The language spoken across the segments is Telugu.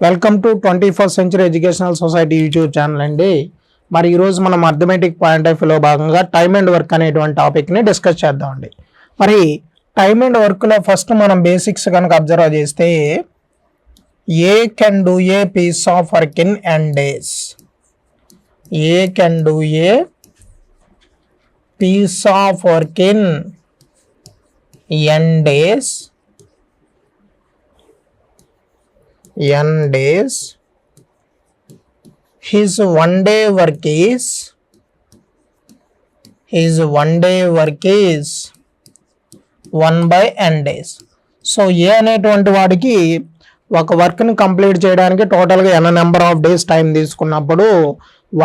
Welcome to 21st century educational society YouTube channel అండి. మరి ఈరోజు మనం అర్థమెటిక్ పాయింట్ ఆఫ్ వ్యూలో భాగంగా టైమ్ అండ్ వర్క్ అనేటువంటి టాపిక్ని డిస్కస్ చేద్దామండి. మరి టైమ్ అండ్ వర్క్లో ఫస్ట్ మనం బేసిక్స్ కనుక అబ్జర్వ్ చేస్తే A can do a piece of work in N days. A can do a piece of work in N days. N days. His one day work is 1 by n days. So ఏ అనేటువంటి వాడికి ఒక వర్క్ని కంప్లీట్ చేయడానికి టోటల్గా n number of days time తీసుకున్నప్పుడు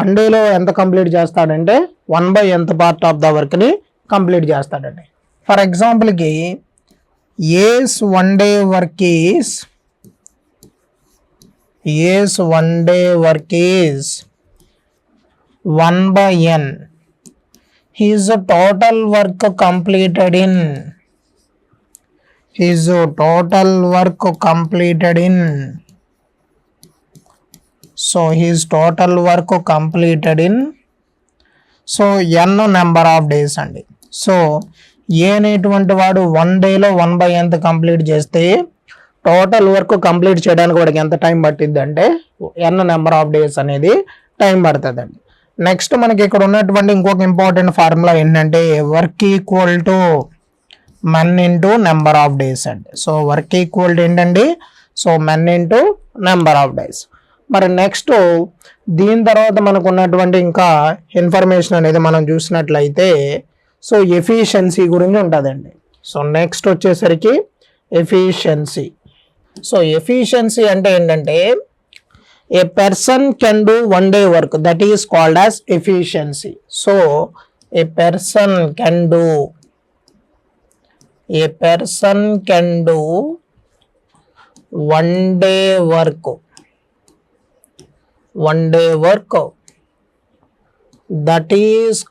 1 డేలో ఎంత కంప్లీట్ చేస్తాడంటే 1 by nth part of the వర్క్ని కంప్లీట్ చేస్తాడండి. ఫర్ ఎగ్జాంపుల్కి ఏస్ 1 day work is Yes, 1 day work is 1 by n. His total work completed in. So his total work completed in. So n number of days అండి. సో ఏ అనేటువంటి వాడు 1 డేలో 1 by nth కంప్లీట్ చేస్తే టోటల్ వర్క్ కంప్లీట్ చేయడానికి వాడికి ఎంత టైం పట్టిద్ది అంటే n నెంబర్ ఆఫ్ డేస్ అనేది టైం పడుతుందండి. నెక్స్ట్ మనకి ఇక్కడ ఉన్నటువంటి ఇంకొక ఇంపార్టెంట్ ఫార్ములా ఏంటంటే work equal to men into number of days అండి. సో వర్క్ ఈక్వల్ టు ఏంటండి, so men into number of days. మరి నెక్స్ట్ దీని తర్వాత మనకు ఉన్నటువంటి ఇంకా ఇన్ఫర్మేషన్ అనేది మనం చూసినట్లయితే సో ఎఫిషియన్సీ గురించి ఉంటుందండి. సో నెక్స్ట్ వచ్చేసరికి ఎఫిషియన్సీ. సో ఎఫిషియన్సీ అంటే ఏంటంటే a person can do 1 day work, that is called as efficiency. So a person can do 1 day work, that is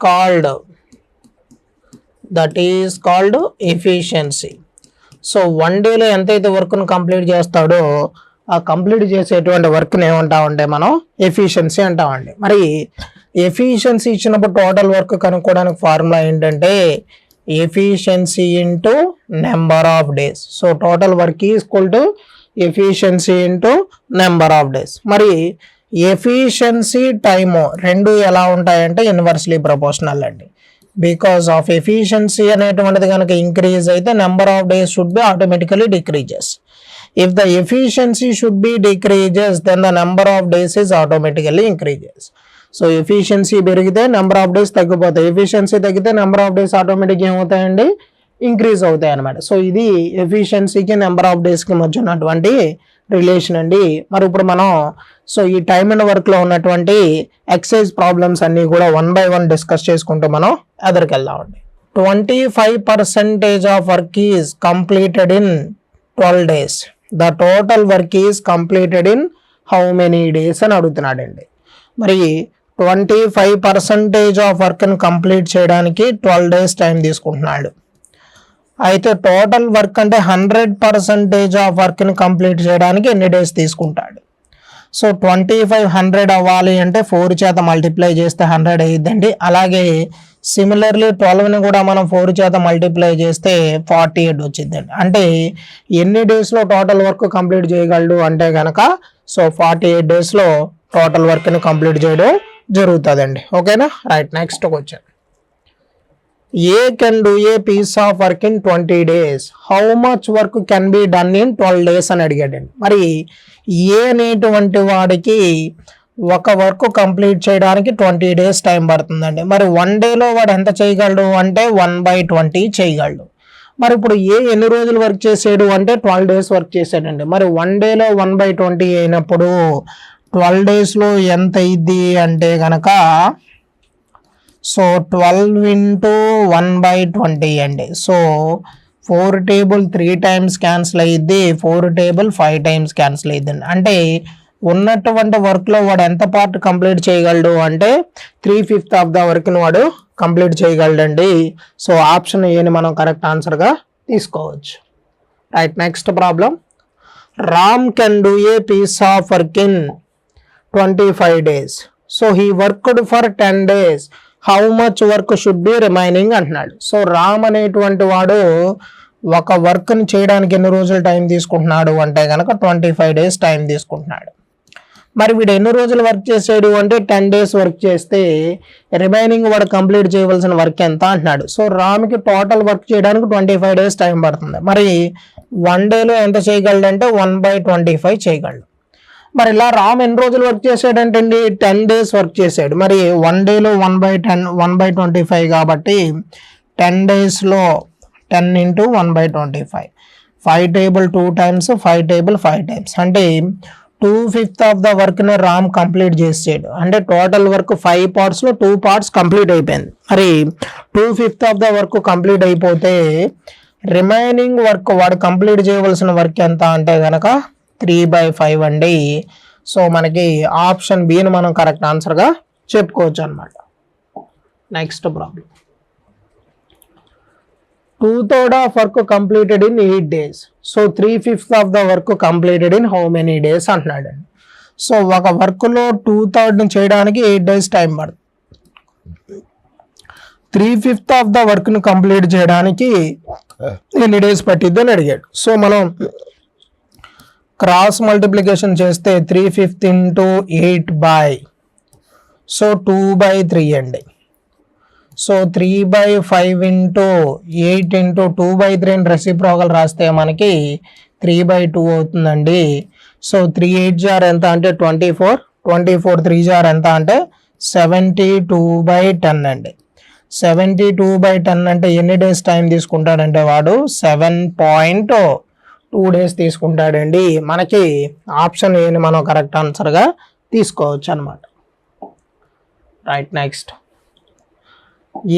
called efficiency. So 1 డేలో ఎంతైతే వర్క్ను కంప్లీట్ చేస్తాడో ఆ కంప్లీట్ చేసేటువంటి వర్క్ని ఏమంటామంటే మనం ఎఫిషియన్సీ అంటామండి. మరి ఎఫిషియన్సీ ఇచ్చినప్పుడు టోటల్ వర్క్ కనుక్కోవడానికి ఫార్ములా ఏంటంటే efficiency into number of days. So total work equal to efficiency into number of days. మరి ఎఫిషియన్సీ టైము రెండు ఎలా ఉంటాయంటే ఇన్వర్స్లీ ప్రపోర్షనల్ అండి. బికాస్ ఆఫ్ ఎఫిషియన్సీ అనేటువంటిది కనుక ఇంక్రీజ్ అయితే number of days should be automatically decreases. If the efficiency should be decreases then the number of days is automatically increases. So efficiency పెరిగితే నెంబర్ ఆఫ్ డేస్ తగ్గిపోతాయి, ఎఫిషియన్సీ తగ్గితే నెంబర్ ఆఫ్ డేస్ ఆటోమేటిక్గా ఏమవుతాయండి, ఇంక్రీజ్ అవుతాయి అన్నమాట. సో ఇది ఎఫిషియన్సీకి నెంబర్ ఆఫ్ డేస్కి మధ్య ఉన్నటువంటి రిలేషన్ అండి. మరి ఇప్పుడు మనం సో ఈ టైమ్ అండ్ వర్క్లో ఉన్నటువంటి ఎక్సైజ్ ప్రాబ్లమ్స్ అన్నీ కూడా 1 by 1 డిస్కస్ చేసుకుంటూ మనం ఎదరికి వెళ్దామండి. 25% of work is completed in 12 days. The total work is completed in how many days అని అడుగుతున్నాడండి. మరి 25% ఆఫ్ వర్క్ని కంప్లీట్ చేయడానికి 12 days టైం తీసుకుంటున్నాడు. అయితే టోటల్ వర్క్ అంటే 100% ఆఫ్ వర్క్ని కంప్లీట్ చేయడానికి ఎన్ని డేస్ తీసుకుంటాడు. సో 2500 అవ్వాలి అంటే 4 చేత మల్టిప్లై చేస్తే 100 అయ్యిద్దండి. అలాగే సిమిలర్లీ 12ని కూడా మనం 4 చేత మల్టిప్లై చేస్తే 48 వచ్చిందండి. అంటే ఎన్ని డేస్లో టోటల్ వర్క్ కంప్లీట్ చేయగలడు అంటే కనుక సో 48 డేస్లో టోటల్ వర్క్ని కంప్లీట్ చేయడం జరుగుతుందండి. ఓకేనా, right. Next question, A can do a piece of work in 20 days. How much work can be done in 12 days అని అడిగాడండి. మరి ఏ అనేటువంటి వాడికి ఒక వర్క్ కంప్లీట్ చేయడానికి 20 days టైం పడుతుందండి. మరి 1 డేలో వాడు ఎంత చేయగలడు అంటే 1 by 20 చేయగలడు. మరి ఇప్పుడు ఏ ఎన్ని రోజులు వర్క్ చేసాడు అంటే 12 days వర్క్ చేశాడండి. మరి 1 డేలో 1 by 20 అయినప్పుడు 12 daysలో ఎంత అయింది అంటే కనుక సో 12 into 1 by 20 అండి. సో 4 table 3 times క్యాన్సిల్ అయ్యిద్ది, 4 table 5 times క్యాన్సిల్ అయ్యిద్దండి. అంటే ఉన్నటువంటి వర్క్లో వాడు ఎంత పార్ట్ కంప్లీట్ చేయగలడు అంటే 3/5 ఆఫ్ ద వర్క్ని వాడు కంప్లీట్ చేయగలడండి. సో ఆప్షన్ ఏని మనం కరెక్ట్ ఆన్సర్గా తీసుకోవచ్చు. Right. Next problem, Ram can do a piece of work in 25 days. So he worked for 10 days. How much work should be remaining అంటున్నాడు. సో రామ్ అనేటువంటి వాడు ఒక వర్క్ని చేయడానికి ఎన్ని రోజులు టైం తీసుకుంటున్నాడు అంటే కనుక 25 days టైం తీసుకుంటున్నాడు. మరి వీడు ఎన్ని రోజులు వర్క్ చేసాడు అంటే 10 days వర్క్ చేస్తే రిమైనింగ్ వాడు కంప్లీట్ చేయవలసిన వర్క్ ఎంత అంటున్నాడు. సో రామ్కి టోటల్ వర్క్ చేయడానికి 25 days టైం పడుతుంది. మరి 1 dayలో ఎంత చేయగలడంటే 1/25 చేయగలడు. మరి ఇలా రామ్ ఎన్ని రోజులు వర్క్ చేశాడంటే 10 days వర్క్ చేశాడు. మరి 1 dayలో 1/10 1/25 కాబట్టి 10 daysలో 10 into 1/25 5 table 2 times 5 table 5 times అంటే 2/5 ఆఫ్ ద వర్క్ని రామ్ కంప్లీట్ చేసాడు. అంటే టోటల్ వర్క్ 5 partsలో 2 parts కంప్లీట్ అయిపోయింది. మరి 2/5 ఆఫ్ ద వర్క్ కంప్లీట్ అయిపోతే రిమైనింగ్ వర్క్ వాడు కంప్లీట్ చేయవలసిన వర్క్ ఎంత అంటే కనుక 3/5 అండి. సో మనకి ఆప్షన్ బిని మనం కరెక్ట్ ఆన్సర్గా చెప్పుకోవచ్చు అనమాట. Next problem 2/3 of work completed in 8 days. So 3/5 of the work completed in how many days అంటున్నాడు. సో ఒక వర్క్లో 2/3 చేయడానికి 8 days టైం పడుతుంది. 3/5 ఆఫ్ ద వర్క్ను కంప్లీట్ చేయడానికి ఎన్ని డేస్ పట్టిద్ది అని అడిగాడు. సో మనం క్రాస్ మల్టిప్లికేషన్ చేస్తే 3/5 into 8 సో 2/3 అండి. సో 3/5 into 8 into 2/3 అని రెసిప్రోకల్ రాస్తే మనకి 3/2 అవుతుందండి. సో 3 8 జార్ ఎంత అంటే 24 24 3 జార్ ఎంత అంటే 72/10 అండి. 72/10 అంటే ఎన్ని డేస్ టైం తీసుకుంటాడంటే వాడు 7.2 days తీసుకుంటాడండి. మనకి ఆప్షన్ ఏని మనం కరెక్ట్ ఆన్సర్గా తీసుకోవచ్చు అనమాట. Right. Next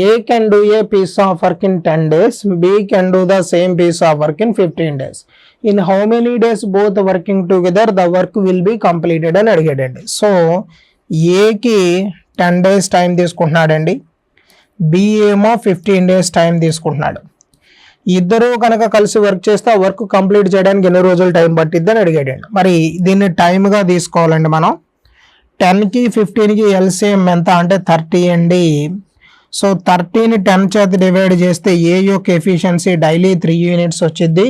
A can do a piece of work in 10 days. B can do the same piece of work in 15 days. In how many days both working together the work will be completed అని అడిగాడండి. సో ఏకి 10 days టైం తీసుకుంటున్నాడండి. బి ఏమో 15 days టైం తీసుకుంటున్నాడు. ఇద్దరు కనుక కలిసి వర్క్ చేస్తే ఆ వర్క్ కంప్లీట్ చేయడానికి ఎన్ని రోజులు టైం పట్టిద్దని అడిగాడండి. మరి దీన్ని టైమ్గా తీసుకోవాలండి మనం. 10కి 15కి ఎల్సిఎం ఎంత అంటే 30 అండి. సో 30ని 10 చేత డివైడ్ చేస్తే ఏ యొక్క ఎఫిషియన్సీ డైలీ 3 units వచ్చింది.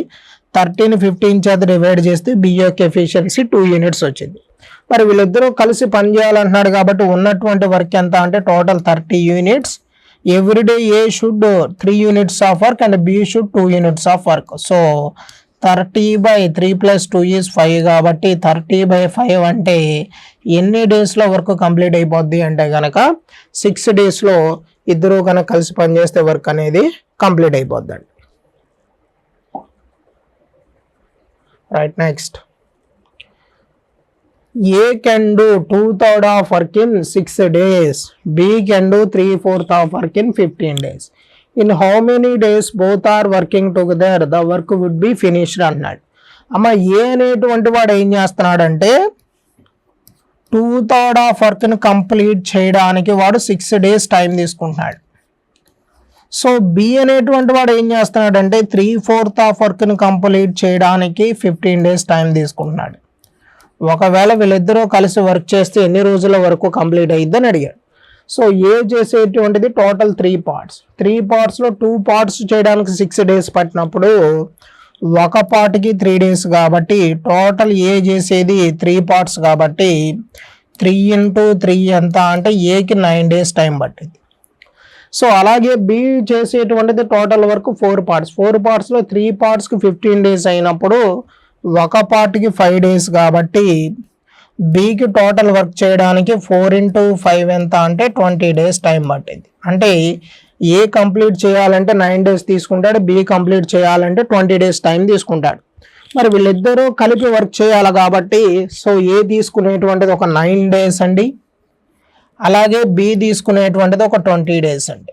30ని 15 చేత డివైడ్ చేస్తే బి యొక్క ఎఫిషియన్సీ 2 units వచ్చింది. మరి వీళ్ళిద్దరూ కలిసి పని చేయాలంటున్నాడు కాబట్టి ఉన్నటువంటి వర్క్ ఎంత అంటే total 30 units. Everyday A should 3 units of work and B should 2 units of work. So 30/3 + 2 is 5 కాబట్టి 30/5 అంటే ఎన్ని డేస్లో వర్క్ కంప్లీట్ అయిపోద్ది అంటే కనుక 6 daysలో ఇద్దరు కనుక కలిసి పనిచేస్తే వర్క్ అనేది కంప్లీట్ అయిపోద్దండి. Right. Next A can do 2/3 of work in 6 days. B can do 3/4 of work in 15 days. In how many days both are working together the work would be finished అన్నాడు. అమ్మ ఏ అనేటువంటి వాడు ఏం చేస్తున్నాడంటే 2/3 ఆఫ్ వర్క్ని కంప్లీట్ చేయడానికి వాడు 6 days టైం తీసుకుంటున్నాడు. సో బి అనేటువంటి వాడు ఏం చేస్తున్నాడంటే 3/4 ఆఫ్ వర్క్ని కంప్లీట్ చేయడానికి 15 days టైం తీసుకుంటున్నాడు. ఒకవేళ వీళ్ళిద్దరూ కలిసి వర్క్ చేస్తే ఎన్ని రోజుల వరకు కంప్లీట్ అయ్యిద్దని అడిగాడు. సో ఏ చేసేటువంటిది టోటల్ 3 parts. 3 partsలో 2 parts చేయడానికి 6 days పట్టినప్పుడు ఒక పార్ట్కి 3 days కాబట్టి టోటల్ ఏ చేసేది 3 parts కాబట్టి 3 into 3 ఎంత అంటే ఏకి 9 days టైం పట్టింది. సో అలాగే బి చేసేటువంటిది టోటల్ వరకు 4 parts. 4 partsలో 3 partsకి 15 days అయినప్పుడు ఒక పార్ట్కి 5 days కాబట్టి బికి టోటల్ వర్క్ చేయడానికి 4 into 5 ఎంత అంటే 20 days టైం పట్టింది. అంటే ఏ కంప్లీట్ చేయాలంటే 9 days తీసుకుంటాడు, బి కంప్లీట్ చేయాలంటే 20 days టైం తీసుకుంటాడు. మరి వీళ్ళిద్దరూ కలిపి వర్క్ చేయాలి కాబట్టి సో ఏ తీసుకునేటువంటిది ఒక 9 days అండి, అలాగే బి తీసుకునేటువంటిది ఒక 20 days అండి.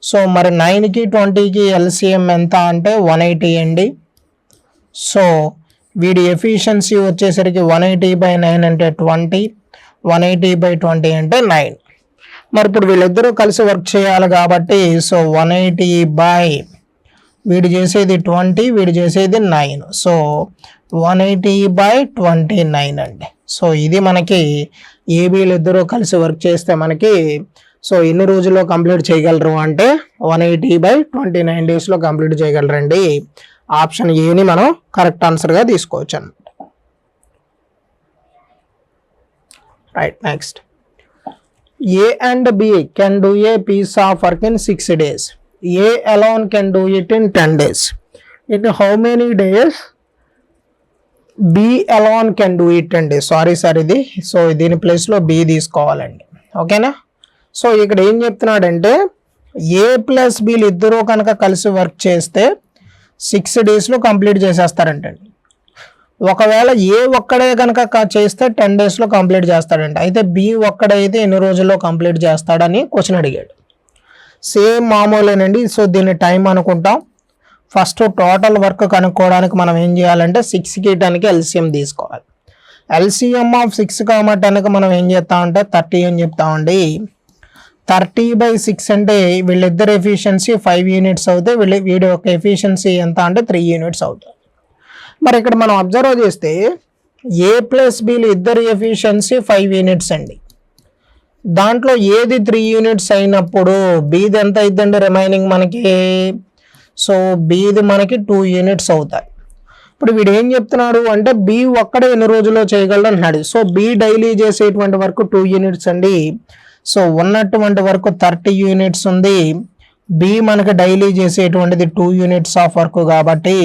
సో మరి 9కి 20కి ఎల్సిఎం ఎంత అంటే 180 అండి. సో వీడి ఎఫిషియన్సీ వచ్చేసరికి 180/9 అంటే 20, 180/20 అంటే 9. మరి ఇప్పుడు వీళ్ళిద్దరూ కలిసి వర్క్ చేయాలి కాబట్టి సో 180/9 వీడు చేసేది 20, వీడు చేసేది 9. సో 180/29 అండి. సో ఇది మనకి ఏబీలు ఇద్దరు కలిసి వర్క్ చేస్తే మనకి సో ఎన్ని రోజుల్లో కంప్లీట్ చేయగలరు అంటే 180/29 డేస్లో కంప్లీట్ చేయగలరండి. ఆప్షన్ ఏని మనం కరెక్ట్ ఆన్సర్గా తీసుకోవచ్చు అనమాట. Right, next. A and B can do a piece of work in 6 days. A alone can do it in 10 days. In how many days B alone can do it అండి? సారీ సార్, ఇది సో దీని ప్లేస్లో B తీసుకోవాలండి. ఓకేనా? సో ఇక్కడ ఏం చెప్తున్నాడంటే A ప్లస్ Bలు ఇద్దరు కనుక కలిసి వర్క్ చేస్తే 6 డేస్లో కంప్లీట్ చేసేస్తారంటండి. ఒకవేళ ఏ ఒక్కడే కనుక చేస్తే 10 డేస్లో కంప్లీట్ చేస్తాడంట. అయితే బి ఒక్కడైతే ఎన్ని రోజుల్లో కంప్లీట్ చేస్తాడని క్వశ్చన్ అడిగాడు. సేమ్ మామూలేనండి. సో దీన్ని టైం అనుకుంటాం. ఫస్ట్ టోటల్ వర్క్ కనుక్కోవడానికి మనం ఏం చేయాలంటే 6కి 10కి ఎల్సిఎం తీసుకోవాలి. ఎల్సిఎం ఆఫ్ 6, 10కి మనం ఏం చేస్తామంటే 30 అని చెప్తామండి. 30/6 అంటే వీళ్ళిద్దరు ఎఫిషియన్సీ 5 యూనిట్స్ అవుతాయి. వీడి యొక్క ఎఫిషియన్సీ ఎంత అంటే 3 యూనిట్స్ అవుతాయి. మరి ఇక్కడ మనం అబ్జర్వ్ చేస్తే ఏ ప్లస్ బిలు ఇద్దరు ఎఫిషియన్సీ 5 యూనిట్స్ అండి. దాంట్లో ఏది 3 యూనిట్స్ అయినప్పుడు బీది ఎంత అయిద్దండి రిమైనింగ్ మనకి? సో బీది మనకి 2 యూనిట్స్ అవుతాయి. ఇప్పుడు వీడు ఏం చెప్తున్నాడు అంటే బి ఒక్కడే ఎన్ని రోజుల్లో చేయగలడు అంటున్నాడు. సో బి డైలీ చేసేటువంటి వరకు 2 యూనిట్స్ అండి. సో ఉన్నటువంటి వరకు 30 యూనిట్స్ ఉంది. బి మనకి డైలీ చేసేటువంటిది 2 యూనిట్స్ ఆఫ్ వర్క్ కాబట్టి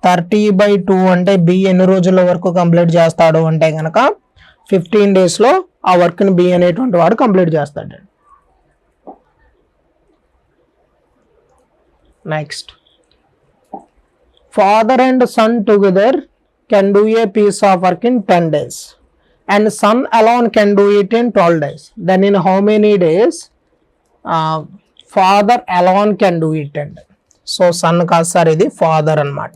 30/2 అంటే బి ఎన్ని రోజుల వరకు కంప్లీట్ చేస్తాడు అంటే కనుక 15 డేస్లో ఆ వర్క్ని బి అనేటువంటి వాడు కంప్లీట్ చేస్తాడు. Next, father and son together can do a piece of work in 10 days and son alone can do it in 12 days. Then in how many days father alone can do it అండి. సో సన్ కాదు సార్, ఇది ఫాదర్ అన్నమాట.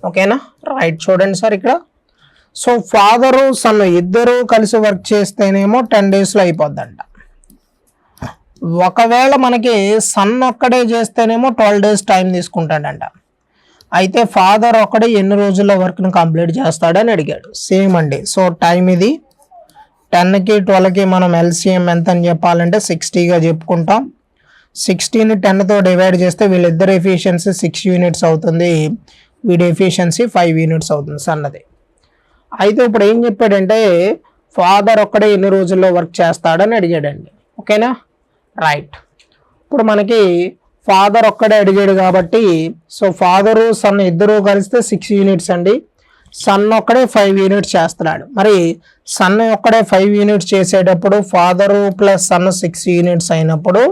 ఓకేనా? రైట్, చూడండి సార్ ఇక్కడ. సో ఫాదరు సన్ ఇద్దరు కలిసి వర్క్ చేస్తేనేమో 10 డేస్లో అయిపోద్దంట. ఒకవేళ మనకి సన్ ఒక్కడే చేస్తేనేమో 12 days టైం తీసుకుంటాడంట. అయితే ఫాదర్ ఒక్కడే ఎన్ని రోజుల్లో వర్క్ని కంప్లీట్ చేస్తాడని అడిగాడు. సేమ్ అండి. సో టైం ఇది 10కి 12కి మనం ఎల్సిఎం ఎంత అని చెప్పాలంటే 60గా చెప్పుకుంటాం. 60ని 10తో డివైడ్ చేస్తే వీళ్ళిద్దరు ఎఫిషియన్సీ 6 యూనిట్స్ అవుతుంది. వీడి ఎఫిషియన్సీ 5 యూనిట్స్ అవుతుంది సన్నది. అయితే ఇప్పుడు ఏం చెప్పాడంటే ఫాదర్ ఒక్కడే ఎన్ని రోజుల్లో వర్క్ చేస్తాడని అడిగాడండి. ఓకేనా? రైట్. ఇప్పుడు మనకి ఫాదర్ ఒక్కడే అడిగాడు కాబట్టి సో ఫాదరు సన్ ఇద్దరు కలిస్తే 6 యూనిట్స్ అండి. సన్ ఒక్కడే 5 యూనిట్స్ చేస్తున్నాడు. మరి సన్ ఒక్కడే 5 యూనిట్స్ చేసేటప్పుడు ఫాదరు ప్లస్ సన్ 6 యూనిట్స్ అయినప్పుడు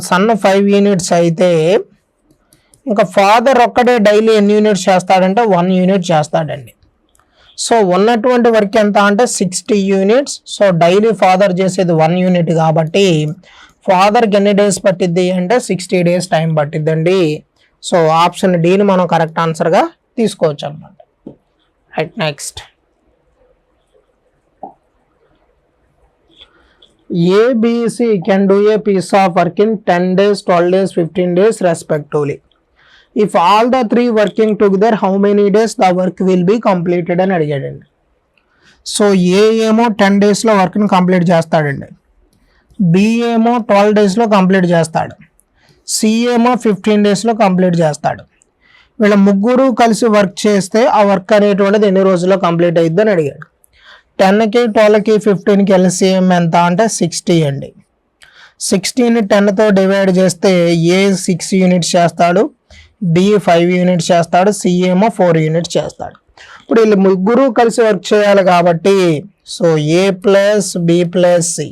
సన్ 5 యూనిట్స్ అయితే ఇంకా ఫాదర్ ఒక్కడే డైలీ ఎన్ని యూనిట్స్ చేస్తాడంటే 1 యూనిట్ చేస్తాడండి. సో ఉన్నటువంటి వర్క్ ఎంత అంటే 60 యూనిట్స్. సో డైలీ ఫాదర్ చేసేది 1 యూనిట్ కాబట్టి ఫాదర్కి ఎన్ని డేస్ పట్టిద్ది అంటే 60 days టైం పట్టిద్దండి. సో ఆప్షన్ డీని మనం కరెక్ట్ ఆన్సర్గా తీసుకోవచ్చు అన్నమాట. Right, next. ABC can do a piece of work in 10 days, 12 days, 15 days respectively. If all the 3 working together, how many days the work will be completed అని అడిగాడండి. సో ఏ ఏమో 10 daysలో వర్క్ని కంప్లీట్ చేస్తాడండి. బి ఏమో 12 daysలో కంప్లీట్ చేస్తాడు. సి ఏమో 15 daysలో కంప్లీట్ చేస్తాడు. వీళ్ళ ముగ్గురు కలిసి వర్క్ చేస్తే ఆ వర్క్ అనేటువంటిది ఎన్ని రోజుల్లో కంప్లీట్ అయ్యిద్ది అని అడిగాడు. 10కి 12కి 15కి ఎల్సిఎం ఎంత అంటే 60 అండి. 60ని 10తో డివైడ్ చేస్తే ఏ 6 యూనిట్స్ చేస్తాడు, బి 5 యూనిట్స్ చేస్తాడు, సి ఏమో 4 యూనిట్స్ చేస్తాడు. ఇప్పుడు వీళ్ళు ముగ్గురు కలిసి వర్క్ చేయాలి కాబట్టి so A plus B plus C.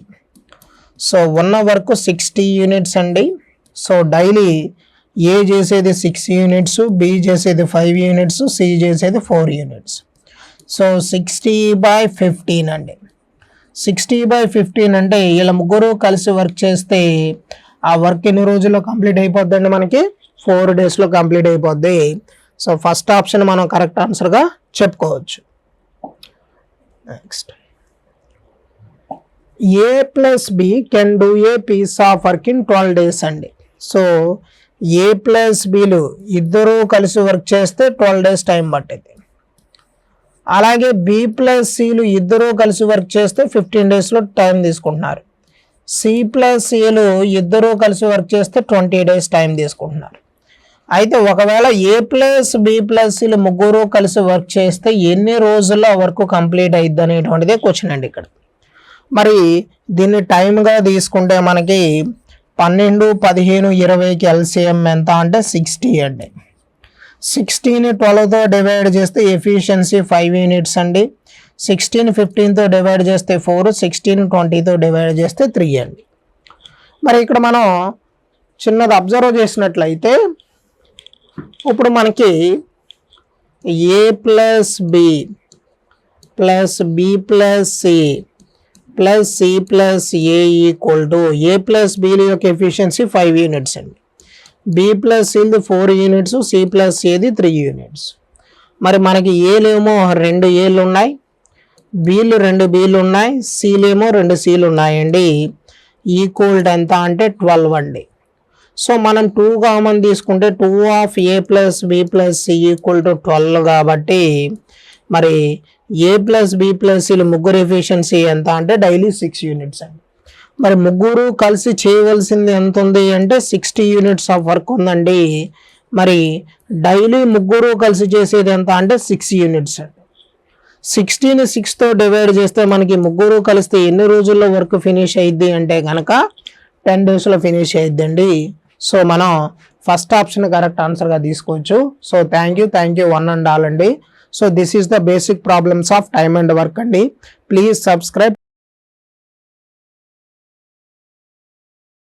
So ఉన్న వర్క్ 60 యూనిట్స్ అండి. సో డైలీ ఏ చేసేది 6 యూనిట్స్, బి చేసేది 5 యూనిట్స్, సి చేసేది 4 యూనిట్స్. సో 60/15 అండి. 60/15 అంటే వీళ్ళ ముగ్గురు కలిసి వర్క్ చేస్తే ఆ వర్క్ ఎన్ని రోజుల్లో కంప్లీట్ అయిపోద్దండి మనకి 4 daysలో కంప్లీట్ అయిపోద్ది. సో ఫస్ట్ ఆప్షన్ మనం కరెక్ట్ ఆన్సర్గా చెప్పుకోవచ్చు. Next, A plus B can do a piece of work in 12 days అండి. సో ఏ ప్లస్ బీలు ఇద్దరూ కలిసి వర్క్ చేస్తే 12 డేస్ టైం పట్టింది. అలాగే బి ప్లస్ సిలు ఇద్దరూ కలిసి వర్క్ చేస్తే 15 డేస్లో టైం తీసుకుంటున్నారు. సి ప్లస్ ఏలు ఇద్దరూ కలిసి వర్క్ చేస్తే 20 డేస్ టైం తీసుకుంటున్నారు. అయితే ఒకవేళ ఏ ప్లస్ బి ప్లస్ సిలు ముగ్గురు కలిసి వర్క్ చేస్తే ఎన్ని రోజుల్లో వర్క్ కంప్లీట్ అయ్యిద్ది అనేటువంటిదే క్వశ్చన్ అండి ఇక్కడ. మరి దీన్ని టైంగా తీసుకుంటే మనకి 12, 15, 20కి ఎల్సిఎం ఎంత అంటే 60 అండి. 60ని 12తో డివైడ్ చేస్తే ఎఫిషియన్సీ 5 యూనిట్స్ అండి. 16 15తో డివైడ్ చేస్తే 4, 16 20తో డివైడ్ చేస్తే 3 అండి. మరి ఇక్కడ మనం చిన్నది అబ్జర్వ్ చేసినట్లయితే ఇప్పుడు మనకి A plus B plus B plus C plus C plus A equal to A plus బీల యొక్క ఎఫిషియన్సీ 5 యూనిట్స్ అండి. బి ప్లస్ సిది 4 యూనిట్స్, సి ప్లస్ ఏది 3 యూనిట్స్. మరి మనకి ఏలేమో 2 ఏలు ఉన్నాయి, బీలు 2 బీలు ఉన్నాయి, సీలేమో 2 సీలు ఉన్నాయండి. ఈక్వల్ ఎంత అంటే 12 అండి. సో మనం 2 కామన్ తీసుకుంటే 2 of A plus B plus C equal to 12 కాబట్టి మరి ఏ ప్లస్ బి ప్లస్ సిలు ముగ్గురు ఎఫిషియన్సీ ఎంత అంటే డైలీ 6 యూనిట్స్ అండి. మరి ముగ్గురు కలిసి చేయవలసింది ఎంత ఉంది అంటే 60 యూనిట్స్ ఆఫ్ వర్క్ ఉందండి. మరి డైలీ ముగ్గురు కలిసి చేసేది ఎంత అంటే 6 యూనిట్స్ అండి. 60ని 6తో డివైడ్ చేస్తే మనకి ముగ్గురు కలిస్తే ఎన్ని రోజుల్లో వర్క్ ఫినిష్ అయ్యిద్ది అంటే కనుక 10 డేస్లో ఫినిష్ అయ్యిద్దండి. సో మనం ఫస్ట్ ఆప్షన్ కరెక్ట్ ఆన్సర్గా తీసుకోవచ్చు. So thank you 1 and all అండి. So this is the basic problems of time and work అండి. Please subscribe.